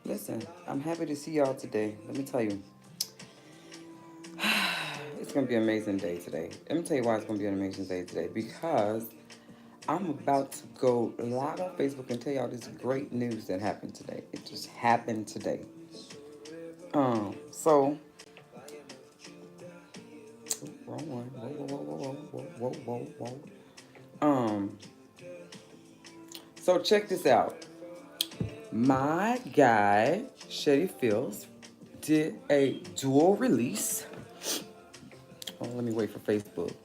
Listen, I'm happy to see y'all today. Let me tell you, it's gonna be an amazing day today. Let me tell you why it's gonna be an amazing day today. Because I'm about to go live on Facebook and tell y'all this great news that happened today. It just happened today. So wrong one. Whoa. So check this out. My guy, Shetty Fields, did a dual release. Oh, let me wait for Facebook.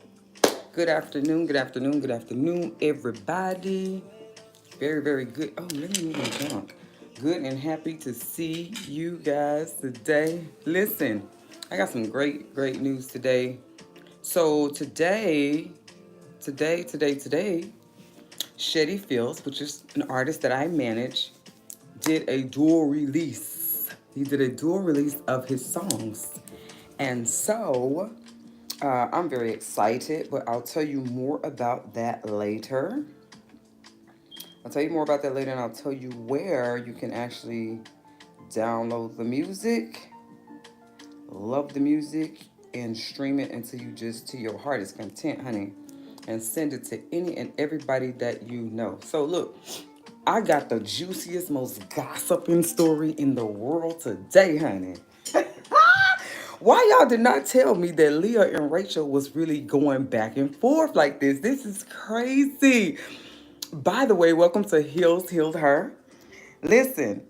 Good afternoon, everybody. Very good. Oh, let me move my junk. Good and happy to see you guys today. Listen, I got some great news today. So today, Shetty Fields, which is an artist that I manage, did a dual release. He did a dual release of his songs. And so I'm very excited, but I'll tell you more about that later. I'll tell you more about that later, and I'll tell you where you can actually download the music, love the music, and stream it until you just to your heart is content, honey. And send it to any and everybody that you know. So look, I got the juiciest, most gossiping story in the world today, honey. Why y'all did not tell me that Leah and Rachel was really going back and forth like this? This is crazy. By the way, welcome to Heels Healed Her. Listen,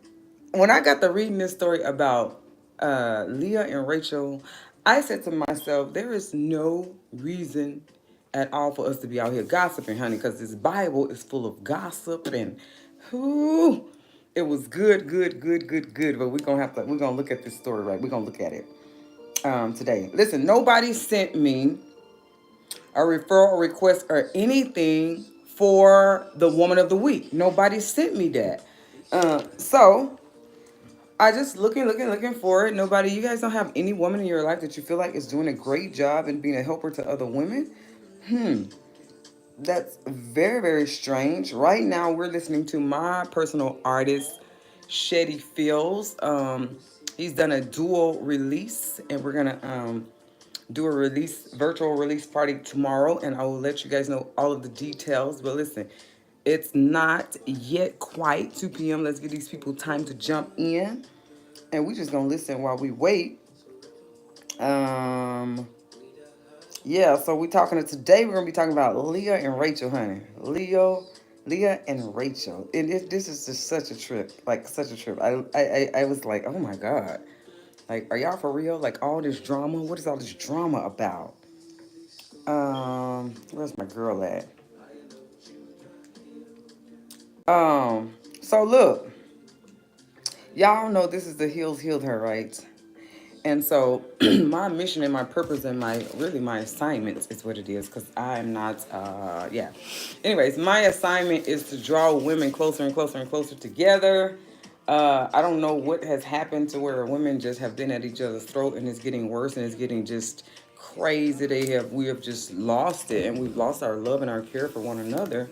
when I got to reading this story about Leah and Rachel, I said to myself, there is no reason at all for us to be out here gossiping, honey, because this Bible is full of gossip and whoo, it was good. But we're gonna look at this story, right? We're gonna look at it today. Listen, nobody sent me a referral request or anything for the woman of the week. Nobody sent me that. So I just looking for it. Nobody, you guys don't have any woman in your life that you feel like is doing a great job and being a helper to other women? That's very strange. Right now, we're listening to my personal artist, Shetty Fields. He's done a dual release, and we're gonna do a virtual release party tomorrow, and I will let you guys know all of the details. But listen, it's not yet quite 2 p.m. Let's give these people time to jump in, and we just gonna listen while we wait. Um, yeah, so today. We're gonna be talking about Leah and Rachel, honey. Leah and Rachel, and this is just such a trip, like such a trip. I was like, oh my god, like, are y'all for real? Like all this drama. What is all this drama about? Where's my girl at? So look, y'all know this is the Heels Healed Her, right? And so my mission and my purpose and my assignment is what it is, because I'm not yeah. Anyways, my assignment is to draw women closer and closer and closer together. I don't know what has happened to where women just have been at each other's throat, and it's getting worse, and it's getting just crazy. We have just lost it, and we've lost our love and our care for one another,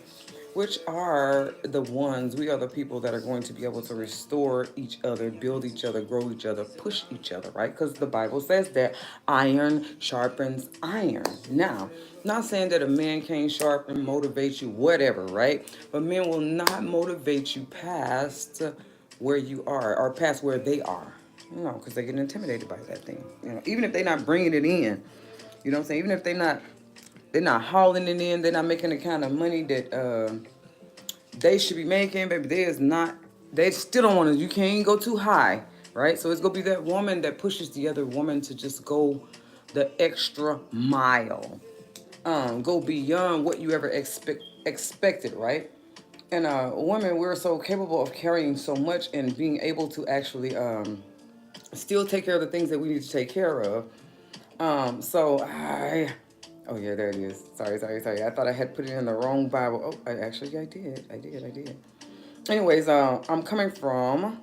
which are the ones, we are the people that are going to be able to restore each other, build each other, grow each other, push each other, right? Because the Bible says that iron sharpens iron. Now, not saying that a man can't sharpen, motivate you, whatever, right? But men will not motivate you past where you are or past where they are, because they get intimidated by that thing. Even if they're not bringing it in, you know what I'm saying? Even if they're not hauling it in. They're not making the kind of money that they should be making. Baby, they still don't want to. You can't go too high, right? So it's gonna be that woman that pushes the other woman to just go the extra mile, go beyond what you ever expected, right? And women, we're so capable of carrying so much and being able to actually still take care of the things that we need to take care of. Oh yeah, there it is. Sorry. I thought I had put it in the wrong Bible. Oh, I did. Anyways, I'm coming from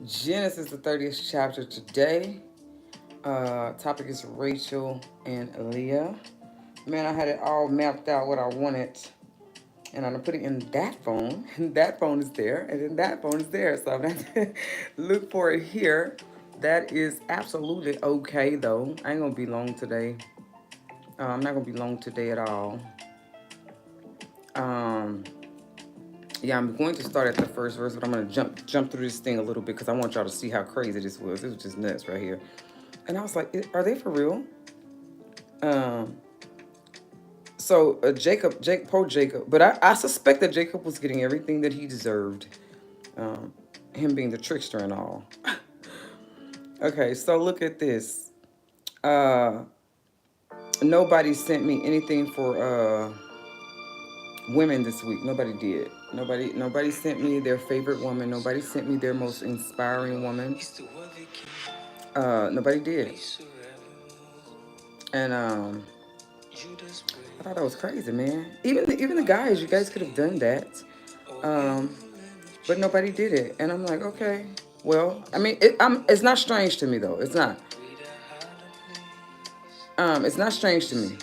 Genesis, the 30th chapter today. Topic is Rachel and Leah. Man, I had it all mapped out what I wanted, And I'm gonna put it in that phone, and that phone is there, and then that phone is there. So I'm gonna have to look for it here. That is absolutely okay though. I ain't gonna be long today. I'm not gonna be long today at all. Um, yeah, I'm going to start at the first verse, but I'm gonna jump through this thing a little bit because I want y'all to see how crazy this was. This was just nuts right here. And I was like, are they for real? Um, poor Jacob, but I suspect that Jacob was getting everything that he deserved. Um, him being the trickster and all. Okay, so look at this. Uh, nobody sent me anything for women this week. Nobody did. Nobody sent me their favorite woman. Nobody sent me their most inspiring woman. Nobody did. And I thought that was crazy, man. Even the guys, you guys could have done that. But nobody did it. And I'm like, okay. Well, I mean, it's not strange to me though. It's not. It's not strange to me.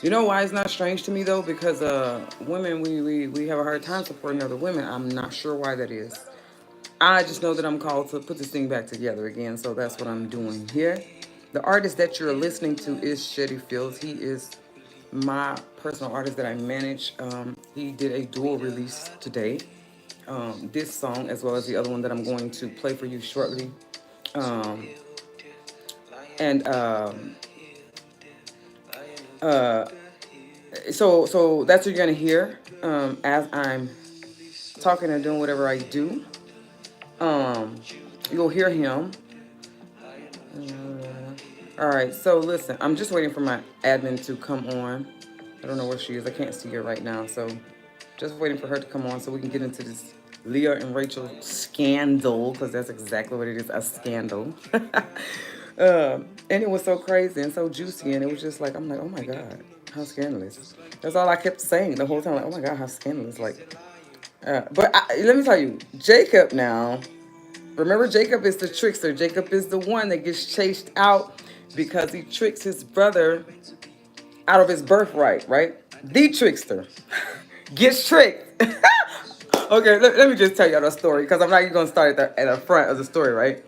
You know why it's not strange to me though? Because women, we have a hard time supporting other women. I'm not sure why that is. I just know that I'm called to put this thing back together again, so that's what I'm doing here. The artist that you're listening to is Shetty Fields. He is my personal artist that I manage. He did a dual release today. This song, as well as the other one that I'm going to play for you shortly. And so that's what you're gonna hear as I'm talking and doing whatever I do. You'll hear him. All right, so listen, I'm just waiting for my admin to come on. I don't know where she is. I can't see her right now, so just waiting for her to come on so we can get into this Leah and Rachel scandal, because that's exactly what it is, a scandal. And it was so crazy and so juicy, and it was just like, I'm like, oh my God, how scandalous. That's all I kept saying the whole time, like, oh my God, how scandalous. Like, let me tell you, Jacob now, remember Jacob is the trickster. Jacob is the one that gets chased out because he tricks his brother out of his birthright, right? The trickster gets tricked. Okay, let me just tell y'all the story because I'm not even going to start at the front of the story, right?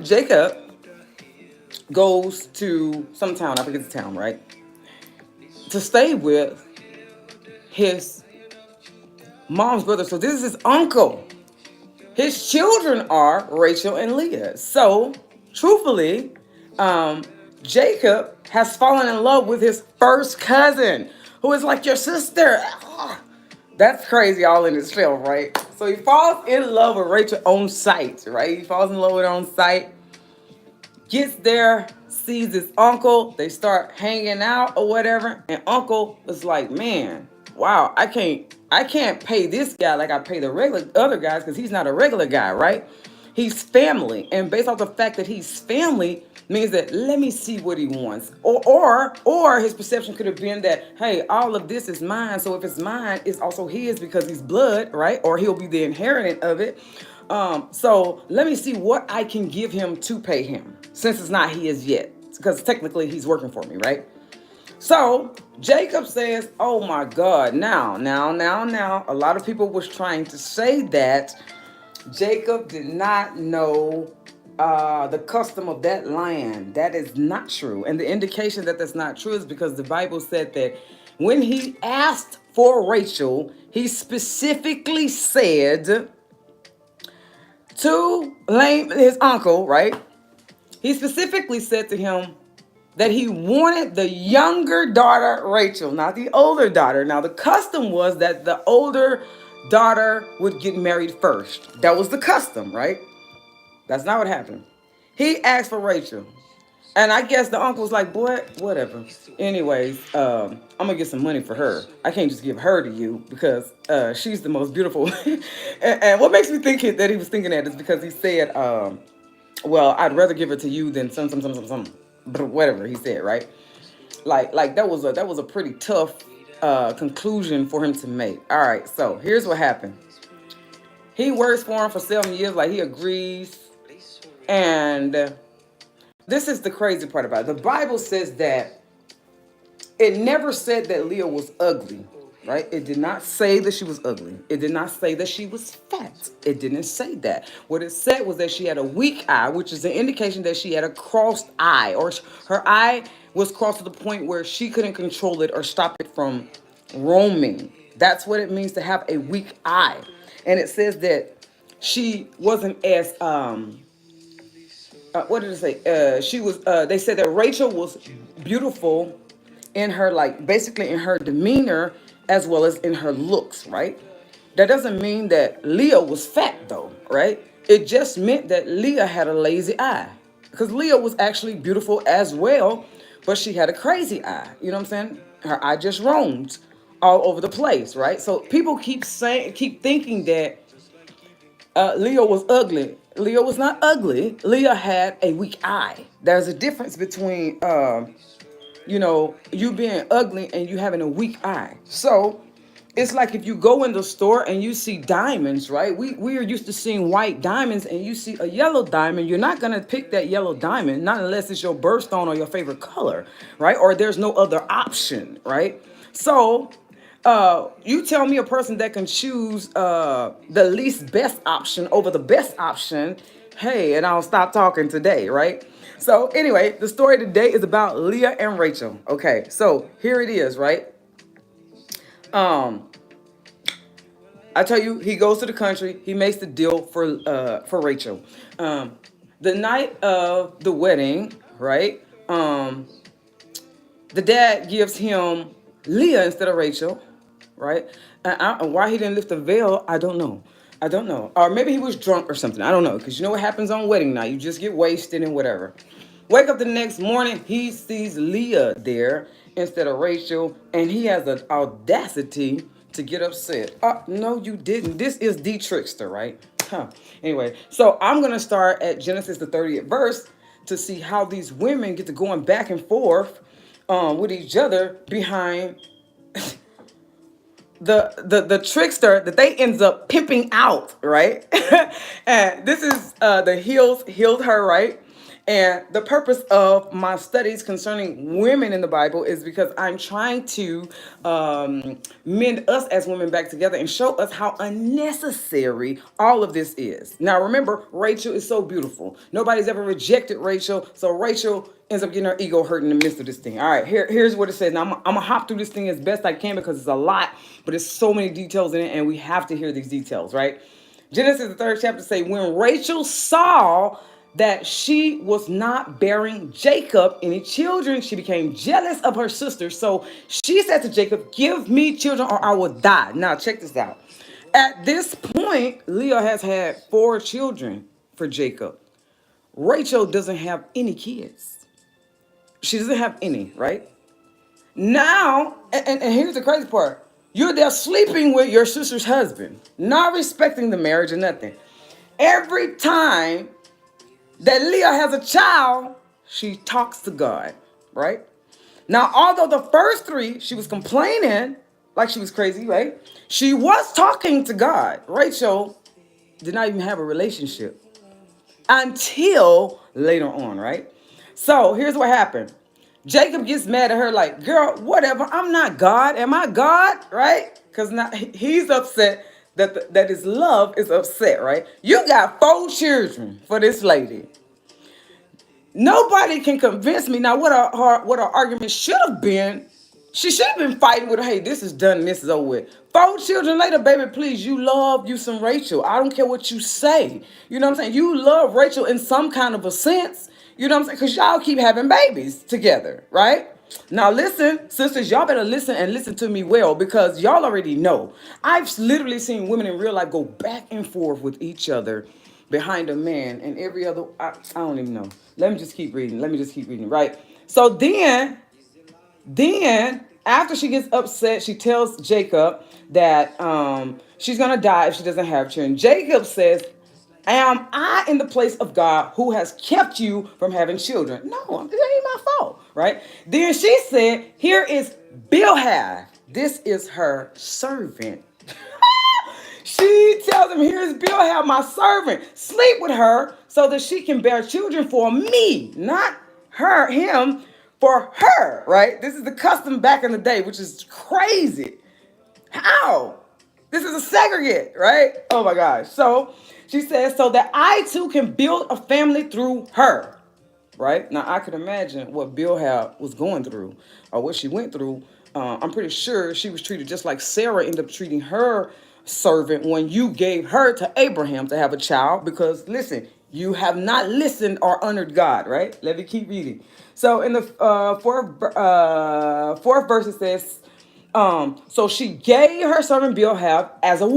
Jacob goes to some town, I forget the town, right? To stay with his mom's brother. So this is his uncle. His children are Rachel and Leah. So, truthfully, Jacob has fallen in love with his first cousin, who is like your sister. That's crazy all in his film, right? So he falls in love with Rachel on sight, right? He falls in love with her on sight, gets there, sees his uncle, they start hanging out or whatever, and uncle is like, man, wow, I can't pay this guy like I pay the regular other guys because he's not a regular guy, right? He's family, and based off the fact that he's family means that let me see what he wants, or his perception could have been that, hey, all of this is mine, so if it's mine, it's also his because he's blood, right? Or he'll be the inheritant of it. So let me see what I can give him to pay him, since it's not his yet, because technically he's working for me, right? So Jacob says, oh my God, now. A lot of people was trying to say that Jacob did not know the custom of that land. That is not true. And the indication that that's not true is because the Bible said that when he asked for Rachel, he specifically said to his uncle, right? He specifically said to him that he wanted the younger daughter, Rachel, not the older daughter. Now, the custom was that the older daughter would get married first. That was the custom, right? That's not what happened. He asked for Rachel. And I guess the uncle was like, boy, whatever. Anyways, I'm going to get some money for her. I can't just give her to you because she's the most beautiful. and what makes me think that he was thinking that is because he said, well, I'd rather give her to you than some. Whatever he said, right? Like that was a pretty tough conclusion for him to make. All right, so here's what happened. He works for him for 7 years, like he agrees, and this is the crazy part about it. The Bible says that it never said that Leah was ugly. right? It did not say that she was ugly. It did not say that she was fat. It didn't say that. What it said was that she had a weak eye, which is an indication that she had a crossed eye, or her eye was crossed to the point where she couldn't control it or stop it from roaming. That's what it means to have a weak eye. And it says that she wasn't as what did it say? She was. They said that Rachel was beautiful in her, like, basically in her demeanor as well as in her looks, right? That doesn't mean that Leah was fat though, right? It just meant that Leah had a lazy eye, because Leah was actually beautiful as well, but she had a crazy eye. You know what I'm saying? Her eye just roamed all over the place, right? So people keep thinking that Leah was ugly. Leah was not ugly. Leah had a weak eye. There's a difference between, you being ugly and you having a weak eye. So it's like if you go in the store and you see diamonds, right? We are used to seeing white diamonds, and you see a yellow diamond. You're not going to pick that yellow diamond, not unless it's your birthstone or your favorite color, right? Or there's no other option, right? So you tell me a person that can choose the least best option over the best option, hey, and I'll stop talking today, right? So anyway, the story today is about Leah and Rachel. Okay, so here it is, right? Um, I tell you, he goes to the country. He makes the deal for Rachel. The night of the wedding, right? The dad gives him Leah instead of Rachel, right? And why he didn't lift the veil, I don't know. I don't know. Or maybe he was drunk or something. I don't know. Because you know what happens on wedding night? You just get wasted and whatever. Wake up the next morning, he sees Leah there instead of Rachel, and he has the audacity to get upset. No, you didn't. This is the trickster, right? Huh. Anyway, so I'm going to start at Genesis, the 30th verse, to see how these women get to going back and forth with each other behind the trickster that they ends up pimping out, right? And this is the healed her, right? And the purpose of my studies concerning women in the Bible is because I'm trying to mend us as women back together and show us how unnecessary all of this is. Now, remember, Rachel is so beautiful. Nobody's ever rejected Rachel, so Rachel ends up getting her ego hurt in the midst of this thing. All right, here's what it says. Now, I'm gonna hop through this thing as best I can because it's a lot, but there's so many details in it, and we have to hear these details, right? Genesis, the third chapter, say, when Rachel saw that she was not bearing Jacob any children, she became jealous of her sister. So she said to Jacob, give me children or I will die. Now, check this out. At this point, Leah has had 4 children for Jacob. Rachel doesn't have any kids. She doesn't have any, right? Now, and here's the crazy part. You're there sleeping with your sister's husband, not respecting the marriage or nothing. Every time that Leah has a child, she talks to God, right? Now, although the first 3, she was complaining like she was crazy, right? She was talking to God. Rachel did not even have a relationship until later on, right? So here's what happened. Jacob gets mad at her like, girl, whatever, I'm not God. Am I God, right? Because now he's upset that his love is upset, right? You got 4 children for this lady. Nobody can convince me. Now, what our argument should have been, she should have been fighting with her. Hey, this is done and this is over with. 4 children later, baby, please, you love you some Rachel. I don't care what you say. You know what I'm saying? You love Rachel in some kind of a sense. You know what I'm saying? Because y'all keep having babies together, right? Now listen, sisters, y'all better listen and listen to me well, because y'all already know. I've literally seen women in real life go back and forth with each other behind a man and every other, I don't even know. Let me just keep reading. Right? So then after she gets upset, she tells Jacob that she's going to die if she doesn't have children. Jacob says, am I in the place of God who has kept you from having children? No, it ain't my fault, right? Then she said, here is Bilhah. This is her servant. She tells him, here's Bilhah, my servant. Sleep with her so that she can bear children for me, not him, for her, right? This is the custom back in the day, which is crazy. How? This is a segregate, right? Oh my gosh. So she says, so that I too can build a family through her. Right? Now I could imagine what Bilhah was going through or what she went through. I'm pretty sure she was treated just like Sarah ended up treating her servant when you gave her to Abraham to have a child because listen, you have not listened or honored God, right? Let me keep reading. So in the fourth verse it says, so she gave her servant Bilhah as a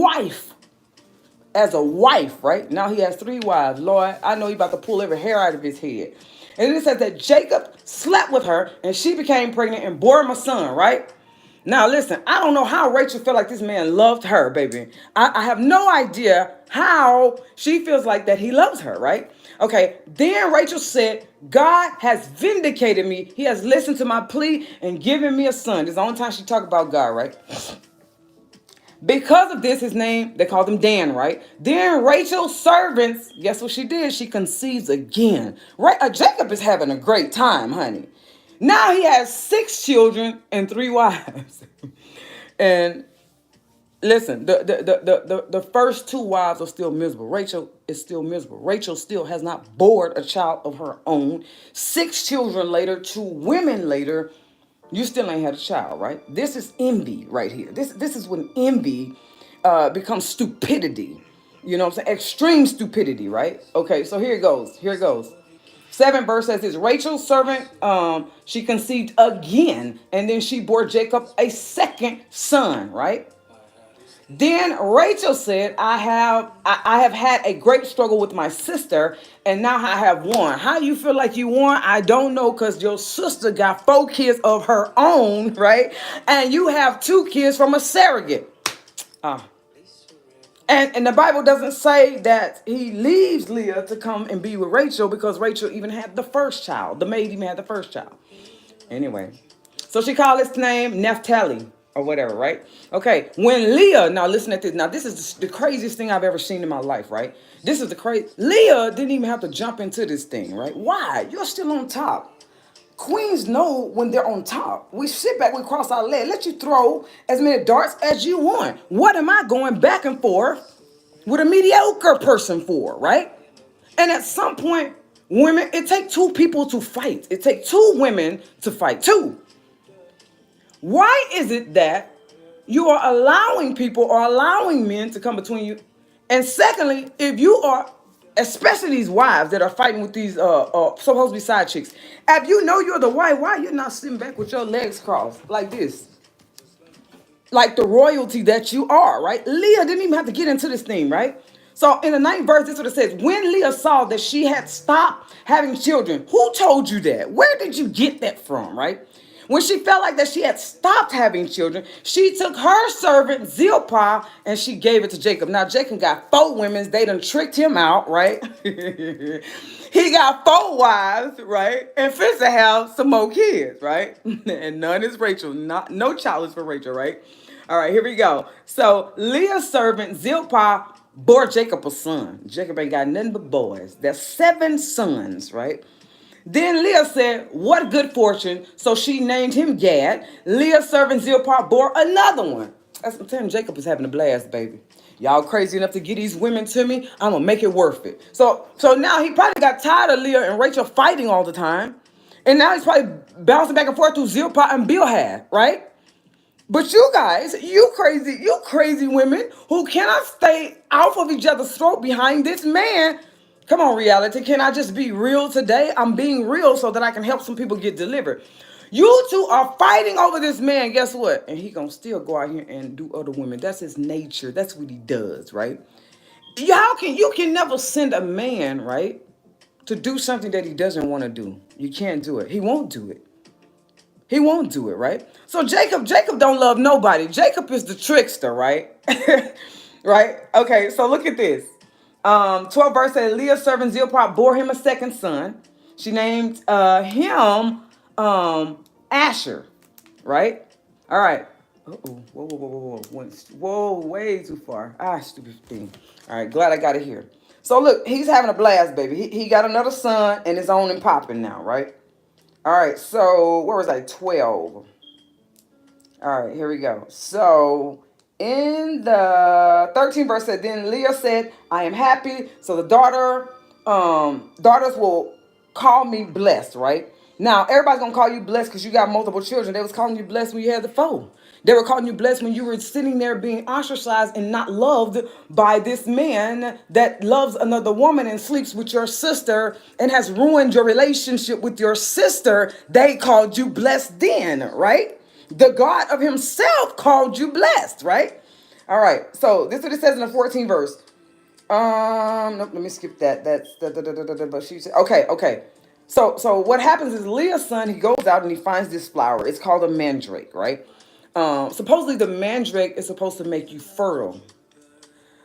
wife, right? Now he has three wives. Lord, I know he about to pull every hair out of his head. And then it says that Jacob slept with her and she became pregnant and bore him a son, right? Now listen, I don't know how Rachel felt like this man loved her, baby. I have no idea how she feels like that he loves her, right? Okay, then Rachel said, God has vindicated me. He has listened to my plea and given me a son. This is the only time she talked about God, right? Because of this, his name, they called him Dan, right? Then Rachel's servants, guess what she did? She conceives again. Right? Jacob is having a great time, honey. Now he has 6 children and 3 wives. And listen, the first 2 wives are still miserable. Rachel is still miserable. Rachel still has not born a child of her own. 6 children later, 2 women later, you still ain't had a child, right? This is envy right here. This is when envy becomes stupidity. You know what I'm saying? Extreme stupidity, right? Okay, so here it goes. Here it goes. 7 verse says this. Rachel's servant, she conceived again, and then she bore Jacob a second son, right? Then Rachel said, I have had a great struggle with my sister, and now I have won. How you feel like you won? I don't know, because your sister got 4 kids of her own, right? And you have 2 kids from a surrogate. And the Bible doesn't say that he leaves Leah to come and be with Rachel because Rachel even had the first child. The maid even had the first child. Anyway, so she called his name Naphtali or whatever, right? Okay, when Leah, now listen to this. Now this is the craziest thing I've ever seen in my life, right? This is the crazy. Leah didn't even have to jump into this thing, right? Why? You're still on top. Queens know when they're on top. We sit back, we cross our legs, let you throw as many darts as you want. What am I going back and forth with a mediocre person for, right? And at some point, women, it takes 2 people to fight. It takes 2 women to fight. 2. Why is it that you are allowing people or allowing men to come between you? And secondly, if you are, especially these wives that are fighting with these supposed to be side chicks, if you know you're the wife, why are you not sitting back with your legs crossed like this? Like the royalty that you are, right? Leah didn't even have to get into this thing, right? So in the 9th verse, this is what it says. When Leah saw that she had stopped having children, who told you that? Where did you get that from, right? When she felt like that she had stopped having children, she took her servant Zilpah and she gave it to Jacob. Now Jacob got 4 women. They done tricked him out, right? He got 4 wives, right? And fits to have some more kids, right? And none is Rachel. No child is for Rachel, right? All right, here we go. So Leah's servant Zilpah bore Jacob a son. Jacob ain't got nothing but boys. That's 7 sons, right? Then Leah said, what good fortune. So she named him Gad. Leah's servant Zilpah bore another one. That's what I'm telling you, Jacob is having a blast, baby. Y'all crazy enough to get these women to me? I'm going to make it worth it. So now he probably got tired of Leah and Rachel fighting all the time. And now he's probably bouncing back and forth through Zilpah and Bilhah, right? But you guys, you crazy women who cannot stay off of each other's throat behind this man. Come on, reality. Can I just be real today? I'm being real so that I can help some people get delivered. You 2 are fighting over this man. Guess what? And he gonna still go out here and do other women. That's his nature. That's what he does, right? You can never send a man, right, to do something that he doesn't want to do. You can't do it. He won't do it. He won't do it, right? So Jacob don't love nobody. Jacob is the trickster, right? Right? Okay, so look at this. 12 verse says, Leah's servant Zilpah bore him a second son. She named him Asher, right? All right. Uh-oh. Whoa, way too far. Stupid thing. All right, glad I got it here. So look, he's having a blast, baby. He got another son and is on and popping now, right? All right, so where was I? 12. All right, here we go. So In the 13th verse said, then Leah said, I am happy. So the daughters will call me blessed, right? Now everybody's gonna call you blessed because you got multiple children. They was calling you blessed when you had the four. They were calling you blessed when you were sitting there being ostracized and not loved by this man that loves another woman and sleeps with your sister and has ruined your relationship with your sister. They called you blessed then, right? The God of himself called you blessed, right? All right. So this is what it says in the 14th verse. Nope, let me skip that. That's but she said, okay. So what happens is Leah's son, he goes out and he finds this flower. It's called a mandrake, right? Supposedly the mandrake is supposed to make you fertile.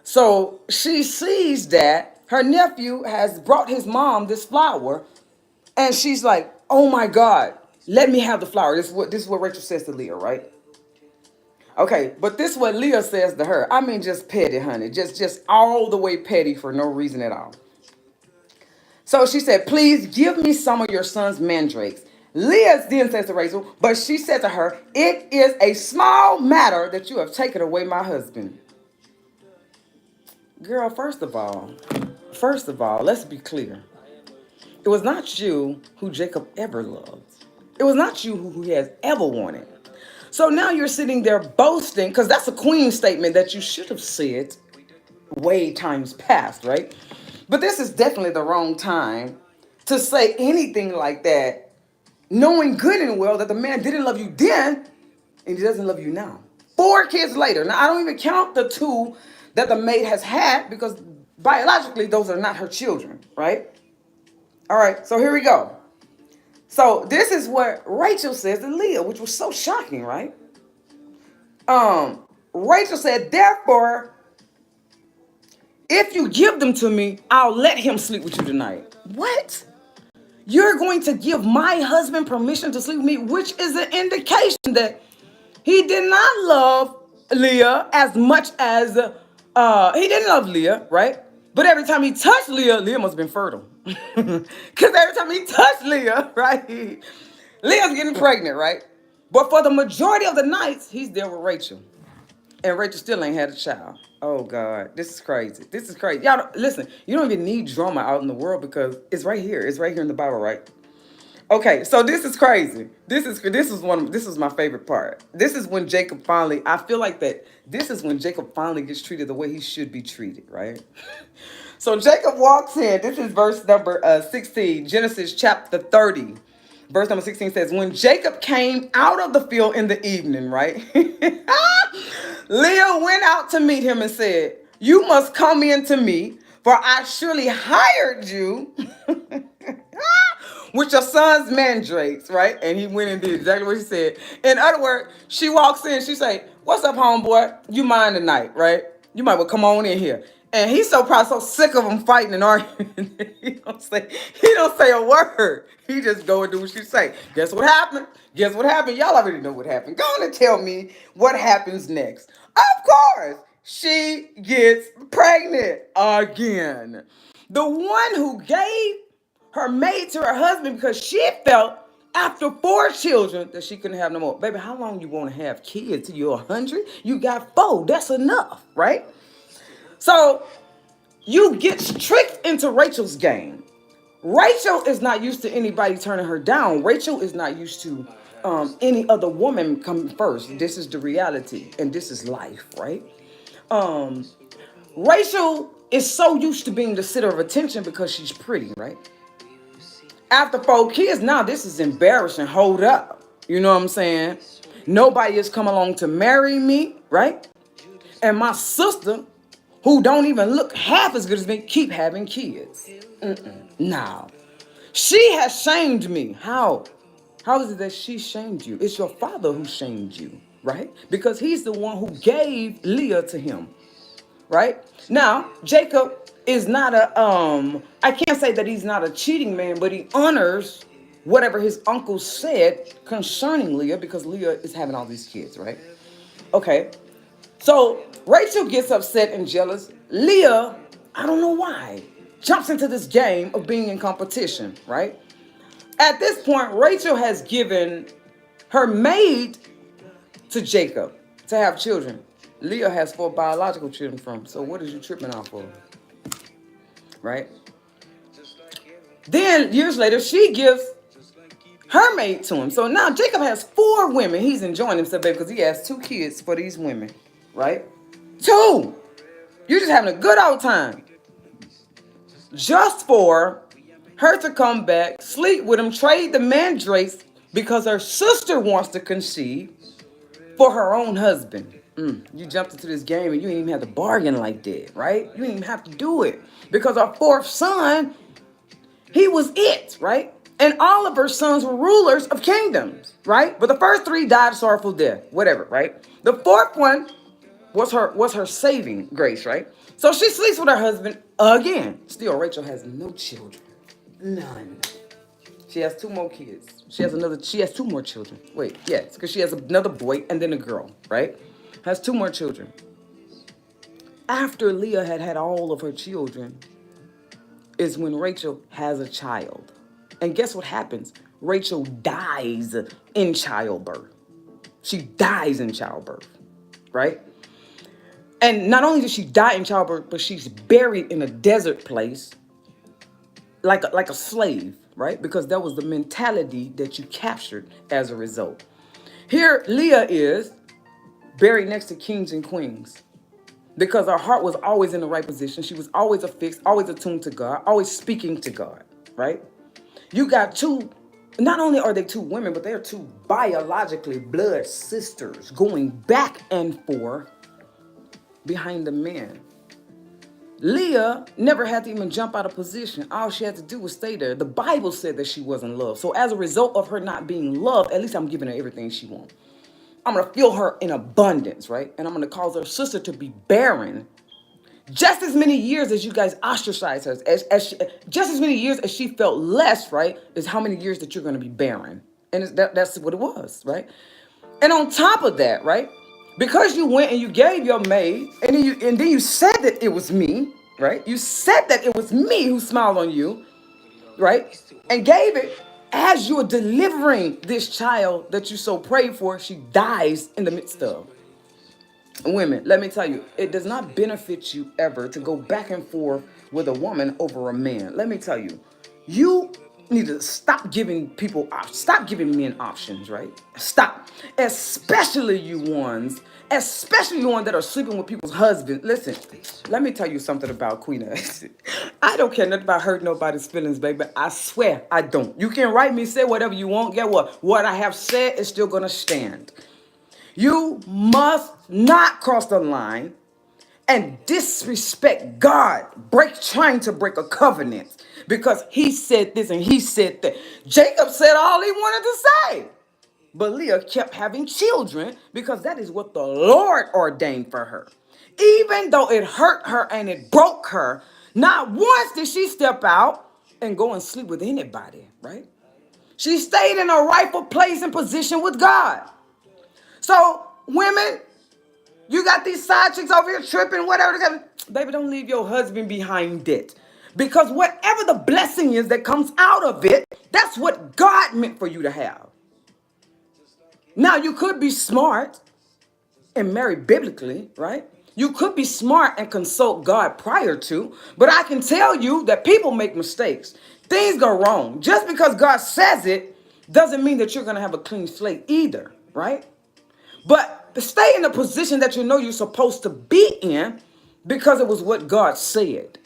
So she sees that her nephew has brought his mom this flower, and she's like, "Oh my God, let me have the flower." This is what Rachel says to Leah, right? Okay, but this is what Leah says to her. I mean, just petty, honey, just all the way petty for no reason at all. So she said, "Please give me some of your son's mandrakes." Leah then says to Rachel, but she said to her, "It is a small matter that you have taken away my husband." Girl, first of all, let's be clear. It was not you who Jacob ever loved. It was not you who he has ever wanted. So now you're sitting there boasting, because that's a queen statement that you should have said way times past, right? But this is definitely the wrong time to say anything like that, knowing good and well that the man didn't love you then and he doesn't love you now. 4 kids later. Now, I don't even count the two that the maid has had because biologically those are not her children, right? All right, so here we go. So this is what Rachel says to Leah, which was so shocking, right? Rachel said, therefore, if you give them to me, I'll let him sleep with you tonight. What? You're going to give my husband permission to sleep with me, which is an indication that he did not love Leah as much as he didn't love Leah, right? But every time he touched Leah, Leah must have been fertile. Because every time he touched Leah, right, Leah's getting pregnant, right? But for the majority of the nights, he's there with Rachel. And Rachel still ain't had a child. Oh God, this is crazy. This is crazy. Y'all listen, you don't even need drama out in the world because it's right here. It's right here in the Bible, right? Okay, so this is crazy. This is my favorite part. This is when Jacob finally, I feel like that this is when Jacob finally gets treated the way he should be treated, right? So Jacob walks in. This is verse number 16, Genesis chapter 30. Verse number 16 says, when Jacob came out of the field in the evening, right? Leah went out to meet him and said, you must come in to me, for I surely hired you with your son's mandrakes, right? And he went and did exactly what she said. In other words, she walks in, she say, what's up, homeboy? You mind tonight, right? You might well come on in here. And he's probably so sick of them fighting and arguing. he don't say a word. He just go and do what she say. Guess what happened? Guess what happened? Y'all already know what happened. Go on and tell me what happens next. Of course, she gets pregnant again. The one who gave her maid to her husband because she felt after 4 children that she couldn't have no more. Baby, how long you want to have kids till you're 100? You got 4. That's enough, right? So you get tricked into Rachel's game. Rachel is not used to anybody turning her down. Rachel is not used to any other woman coming first. This is the reality, and this is life, right? Rachel is so used to being the center of attention because she's pretty, right? After 4 kids, now this is embarrassing. Hold up. You know what I'm saying? Nobody has come along to marry me, right? And my sister, who don't even look half as good as me, keep having kids. Now, she has shamed me. How? How is it that she shamed you? It's your father who shamed you, right? Because he's the one who gave Leah to him, right? Now, Jacob is not I can't say that he's not a cheating man, but he honors whatever his uncle said concerning Leah because Leah is having all these kids, right? Okay. So Rachel gets upset and jealous. Leah, I don't know why, jumps into this game of being in competition, right? At this point, Rachel has given her maid to Jacob to have children. Leah has 4 biological children from. So what is you tripping off of? Right? Then years later, she gives her maid to him. So now Jacob has 4 women. He's enjoying himself, baby, because he has 2 kids for these women. Right? 2. You're just having a good old time. Just for her to come back, sleep with him, trade the mandrakes because her sister wants to conceive for her own husband. You jumped into this game and you didn't even have to bargain like that, right? You didn't even have to do it because our 4th son, he was it, right? And all of her sons were rulers of kingdoms, right? But the first 3 died sorrowful death, whatever, right? The 4th one was her saving grace, right? So she sleeps with her husband again. Still, Rachel has no children, none. She has 2 more kids. She has 2 more children. Wait, yes, because she has another boy and then a girl, right? Has 2 more children. After Leah had had all of her children is when Rachel has a child. And guess what happens? Rachel dies in childbirth. She dies in childbirth, right? And not only did she die in childbirth, but she's buried in a desert place like a slave, right? Because that was the mentality that you captured as a result. Here, Leah is buried next to kings and queens because her heart was always in the right position. She was always affixed, always attuned to God, always speaking to God, right? You got 2, not only are they 2 women, but they're 2 biologically blood sisters going back and forth behind the man. Leah never had to even jump out of position. All she had to do was stay there. The Bible said that she wasn't loved. So as a result of her not being loved, at least I'm giving her everything she wants. I'm going to fill her in abundance, right? And I'm going to cause her sister to be barren. Just as many years as you guys ostracized her, just as many years as she felt less, right, is how many years that you're going to be barren. And that's what it was, right? And on top of that, right, because you went and you gave your maid, and then you said that it was me, right? You said that it was me who smiled on you, right? And gave it as you were delivering this child that you so prayed for, she dies in the midst of. Women, let me tell you, it does not benefit you ever to go back and forth with a woman over a man. Let me tell you, you need to stop giving people options. Stop giving men options, right? Stop. Especially you ones that are sleeping with people's husbands. Listen, let me tell you something about Queen. I don't care nothing about hurting nobody's feelings, baby. I swear I don't. You can write me, say whatever you want. Get what? What I have said is still going to stand. You must not cross the line and disrespect God, trying to break a covenant because he said this and he said that. Jacob said all he wanted to say, but Leah kept having children because that is what the Lord ordained for her. Even though it hurt her and it broke her, not once did she step out and go and sleep with anybody, right? She stayed in her rightful place and position with God. So, women, you got these side chicks over here tripping, whatever. Baby, don't leave your husband behind it. Because whatever the blessing is that comes out of it, that's what God meant for you to have. Now, you could be smart and marry biblically, right? You could be smart and consult God prior to, but I can tell you that people make mistakes. Things go wrong. Just because God says it doesn't mean that you're going to have a clean slate either, right? But to stay in the position that you know you're supposed to be in because it was what God said.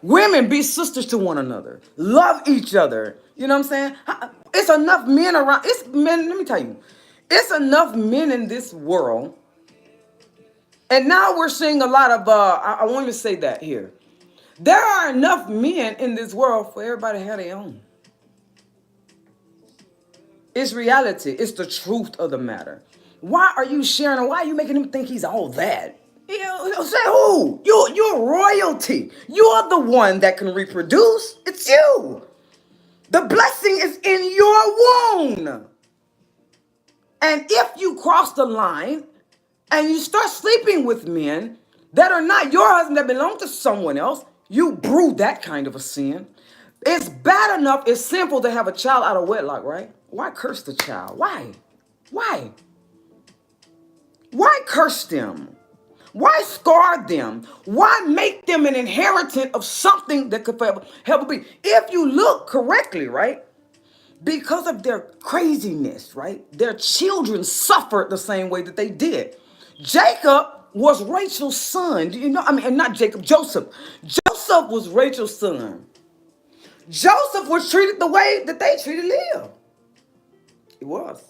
Women, be sisters to one another. Love each other. You know what I'm saying? It's enough men around. It's men, let me tell you. It's enough men in this world. And now we're seeing a lot of, I want to say that here. There are enough men in this world for everybody to have their own. It's reality. It's the truth of the matter. Why are you sharing? Why are you making him think he's all that? Say who? You're royalty. You're the one that can reproduce. It's you. The blessing is in your womb. And if you cross the line and you start sleeping with men that are not your husband, that belong to someone else, you brew that kind of a sin. It's bad enough, it's sinful to have a child out of wedlock, right? Why curse the child? Why? Why curse them? Why scar them? Why make them an inheritant of something that could forever help be? If you look correctly, right? Because of their craziness, right? Their children suffered the same way that they did. Jacob was Rachel's son. Do you know? I mean, not Jacob, Joseph. Joseph was Rachel's son. Joseph was treated the way that they treated Leah. He was.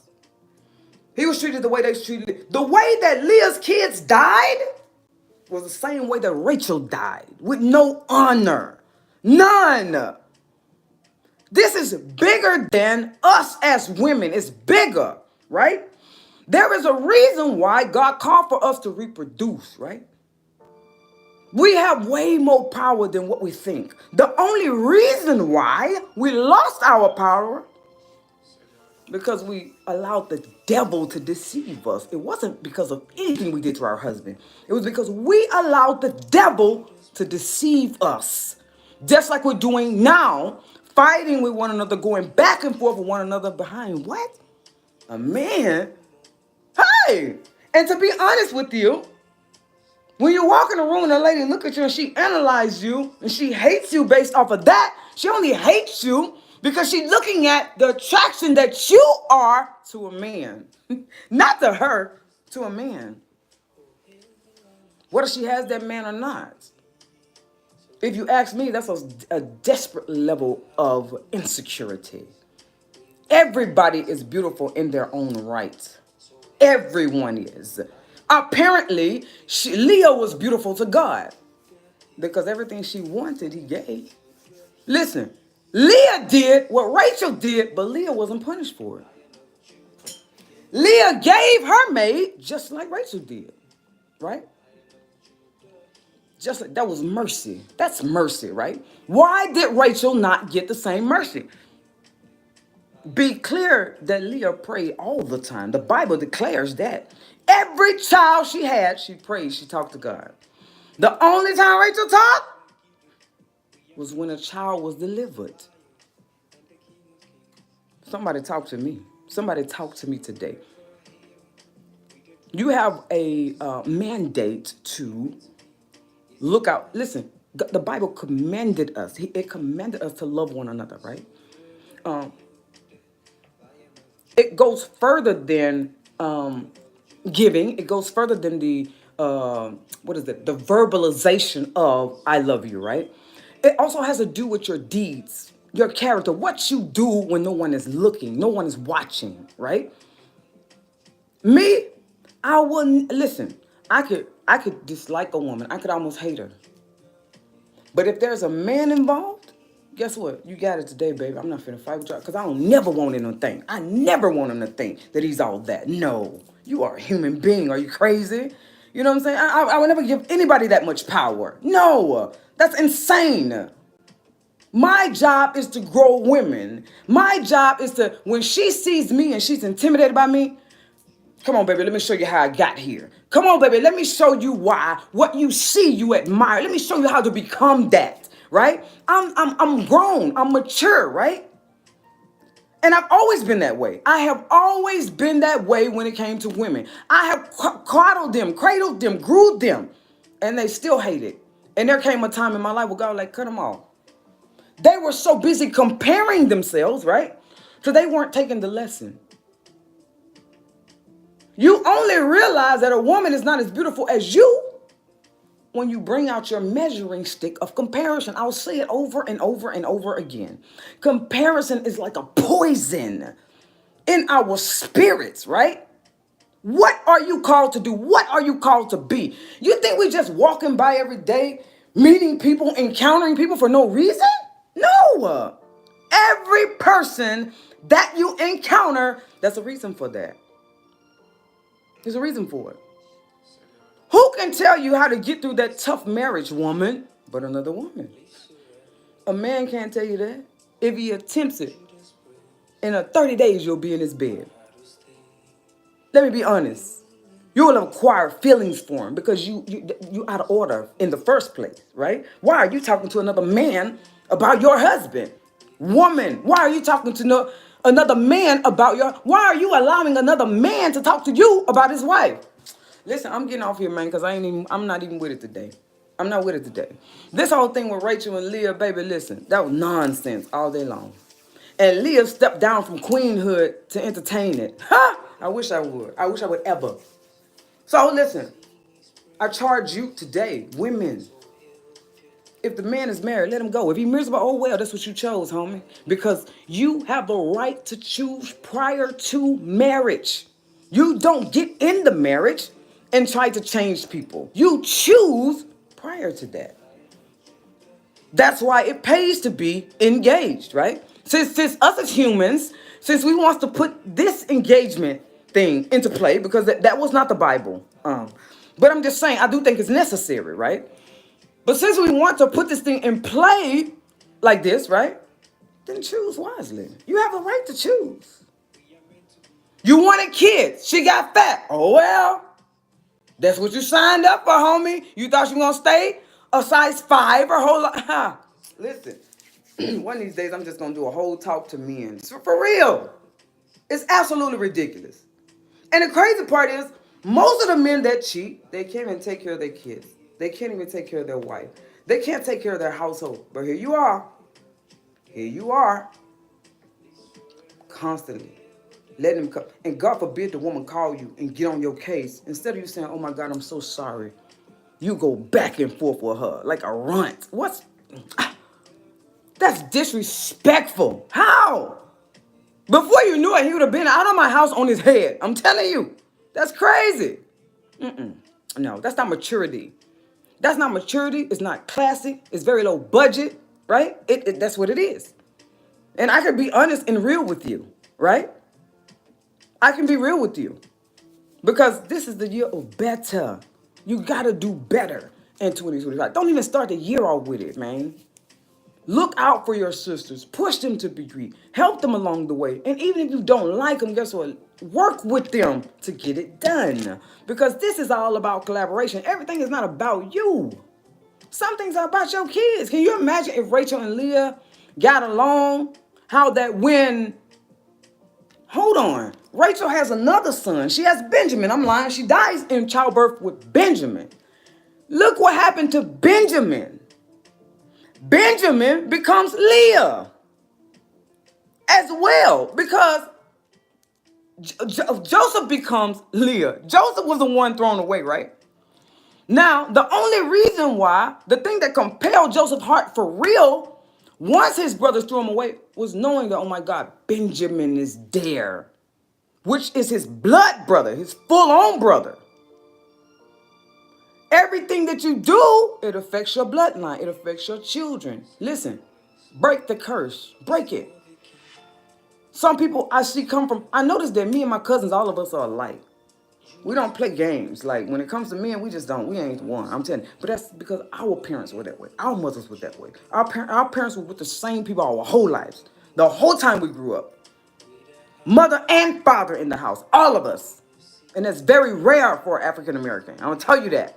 He was treated the way they treated Leah. The way that Leah's kids died was the same way that Rachel died, with no honor. None. This is bigger than us as women. It's bigger, right? There is a reason why God called for us to reproduce, right? We have way more power than what we think. The only reason why we lost our power because we allowed the devil to deceive us. It wasn't because of anything we did to our husband. It was because we allowed the devil to deceive us. Just like we're doing now, fighting with one another, going back and forth with one another behind what? A man? Hey! And to be honest with you, when you walk in a room and a lady look at you and she analyzes you and she hates you based off of that, she only hates you because she's looking at the attraction that you are to a man. Not to her, to a man. Whether she has that man or not. If you ask me, that's a desperate level of insecurity. Everybody is beautiful in their own right. Everyone is. Apparently, Leah was beautiful to God because everything she wanted, he gave. Listen, Leah did what Rachel did, but Leah wasn't punished for it. Leah gave her maid just like Rachel did, right? Just like that was mercy. That's mercy, right? Why did Rachel not get the same mercy? Be clear that Leah prayed all the time. The Bible declares that. Every child she had, she prayed, she talked to God. The only time Rachel talked was when a child was delivered. Somebody talk to me. Somebody talk to me today. You have a mandate to look out. Listen, the Bible commanded us. It commanded us to love one another, right? It goes further than giving. It goes further than the the verbalization of "I love you," right? It also has to do with your deeds, your character, what you do when no one is looking, no one is watching, right? Me, I wouldn't listen. I could dislike a woman. I could almost hate her. But if there's a man involved, guess what? You got it today, baby. I'm not finna fight with you because I don't never want him to think. I never want him to think that he's all that. No, you are a human being. Are you crazy? You know what I'm saying? I would never give anybody that much power. No, that's insane. My job is to grow women. My job is to, when she sees me and she's intimidated by me, come on, baby, let me show you how I got here. Come on, baby, let me show you why. What you see, you admire. Let me show you how to become that, right? I'm grown. I'm mature, right? And I've always been that way. I have always been that way when it came to women. I have coddled them, cradled them, grew them, and they still hate it. And there came a time in my life where God was like, cut them off. They were so busy comparing themselves, right? So they weren't taking the lesson. You only realize that a woman is not as beautiful as you when you bring out your measuring stick of comparison. I'll say it over and over and over again. Comparison is like a poison in our spirits, right? What are you called to do? What are you called to be? You think we just walking by every day, meeting people, encountering people for no reason? No. Every person that you encounter, there's a reason for that. There's a reason for it. Who can tell you how to get through that tough marriage, woman, but another woman? A man can't tell you that. If he attempts it, in 30 days, you'll be in his bed. Let me be honest. You will acquire feelings for him because you out of order in the first place, right? Why are you talking to another man about your husband? Woman, why are you talking to another man about why are you allowing another man to talk to you about his wife? Listen, I'm getting off here, man, because I'm not even with it today. I'm not with it today. This whole thing with Rachel and Leah, baby, listen, that was nonsense all day long. And Leah stepped down from queenhood to entertain it. Ha! I wish I would. I wish I would ever. So listen, I charge you today, women. If the man is married, let him go. If he's miserable, oh well, that's what you chose, homie. Because you have the right to choose prior to marriage. You don't get into marriage and try to change people. You choose prior to that. That's why it pays to be engaged, right? Since us as humans, since we want to put this engagement thing into play, because that was not the Bible. But I'm just saying, I do think it's necessary, right? But since we want to put this thing in play like this, right? Then choose wisely. You have a right to choose. You wanted kids. She got fat. Oh, well. That's what you signed up for, homie. You thought you were going to stay a size 5 or whole lot. Listen, one of these days I'm just going to do a whole talk to men. For real. It's absolutely ridiculous. And the crazy part is, most of the men that cheat, they can't even take care of their kids. They can't even take care of their wife. They can't take care of their household. But here you are. Here you are. Constantly. Letting them come. And God forbid the woman call you and get on your case. Instead of you saying, oh my God, I'm so sorry. You go back and forth with her like a runt. That's disrespectful. How? Before you knew it, he would have been out of my house on his head. I'm telling you. That's crazy. No, that's not maturity. That's not maturity. It's not classy. It's very low budget, right? That's what it is. And I can be honest and real with you, right? I can be real with you. Because this is the year of better. You got to do better in 2025. Don't even start the year off with it, man. Look out for your sisters. Push them to be great. Help them along the way. And even if you don't like them, guess what? Work with them to get it done. Because this is all about collaboration. Everything is not about you. Some things are about your kids. Can you imagine if Rachel and Leah got along? How that when... Hold on. Rachel has another son. She has Benjamin. I'm lying. She dies in childbirth with Benjamin. Look what happened to Benjamin. Benjamin becomes Leah as well because Joseph becomes Leah. Joseph was the one thrown away, right? Now, the only reason why, the thing that compelled Joseph's heart for real, once his brothers threw him away, was knowing that, oh my God, Benjamin is there, which is his blood brother, his full-on brother. Everything that you do, it affects your bloodline. It affects your children. Listen, break the curse. Break it. Some people I see come from, I noticed that me and my cousins, all of us are alike. We don't play games. Like, when it comes to men, we just don't. We ain't one. I'm telling you. But that's because our parents were that way. Our mothers were that way. Our parents were with the same people our whole lives. The whole time we grew up. Mother and father in the house. All of us. And that's very rare for African American. I'm going to tell you that.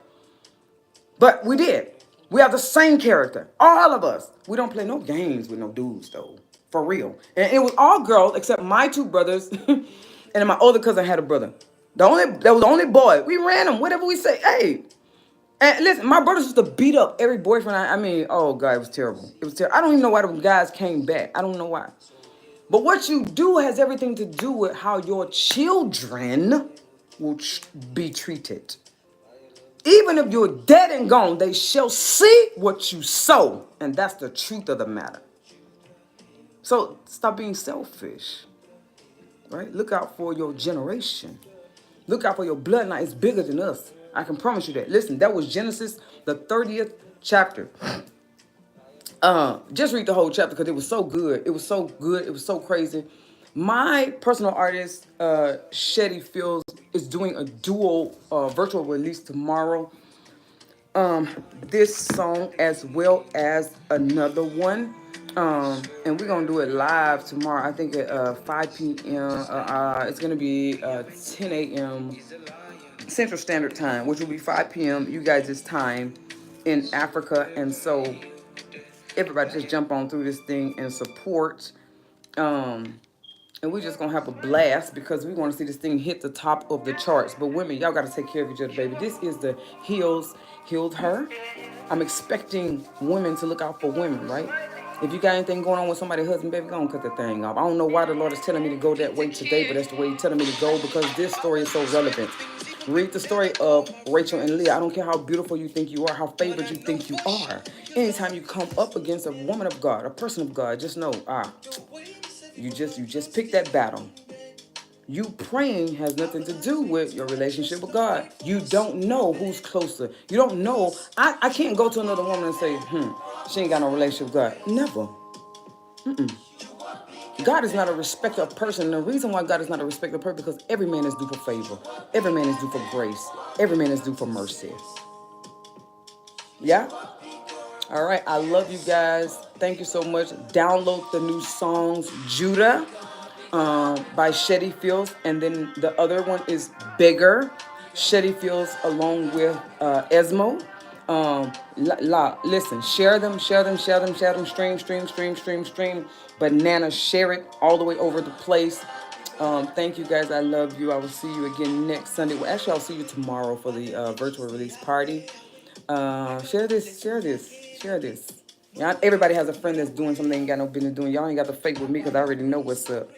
But we did. We have the same character. All of us. We don't play no games with no dudes, though. For real. And it was all girls except my two brothers. And then my older cousin had a brother. That was the only boy. We ran him. Whatever we say. Hey. And listen, my brothers used to beat up every boyfriend. I mean, oh, God, it was terrible. It was terrible. I don't even know why the guys came back. I don't know why. But what you do has everything to do with how your children will be treated. Even if you're dead and gone, they shall see what you sow. And that's the truth of the matter. So stop being selfish, right? Look out for your generation. Look out for your bloodline. It's bigger than us. I can promise you that. Listen, that was Genesis, the 30th chapter. Just read the whole chapter because it was so good. It was so good. It was so crazy. My personal artist, Shetty Fields, is doing a dual virtual release tomorrow. This song as well as another one. And we're going to do it live tomorrow. I think at 5 p.m. It's going to be 10 a.m. Central Standard Time, which will be 5 p.m. you guys' time in Africa. And so everybody just jump on through this thing and support. And we're just gonna have a blast because we want to see this thing hit the top of the charts. But women, y'all gotta take care of each other, baby. This is the healed her. I'm expecting women to look out for women, right? If you got anything going on with somebody's husband, baby, go on cut that thing off. I don't know why the Lord is telling me to go that way today, but that's the way He's telling me to go because this story is so relevant. Read the story of Rachel and Leah. I don't care how beautiful you think you are, how favored you think you are. Anytime you come up against a woman of God, a person of God, just know, you just pick that battle. You praying has nothing to do with your relationship with God. You don't know who's closer. You don't know. I can't go to another woman and say, she ain't got no relationship with God. Never. God is not a respecter of person. And the reason why God is not a respecter of person because every man is due for favor. Every man is due for grace. Every man is due for mercy. Yeah? All right. I love you guys. Thank you so much. Download the new songs, Judah. By Shetty Fields, and then the other one is Bigger. Shetty Fields along with Esmo. Listen, share them, share them, share them, share them, stream, stream, stream, stream, stream. Banana, share it all the way over the place. Thank you guys. I love you. I will see you again next Sunday. Well, actually, I'll see you tomorrow for the virtual release party. Share this, share this, share this. Yeah, everybody has a friend that's doing something they ain't got no business doing. Y'all ain't got to fake with me because I already know what's up.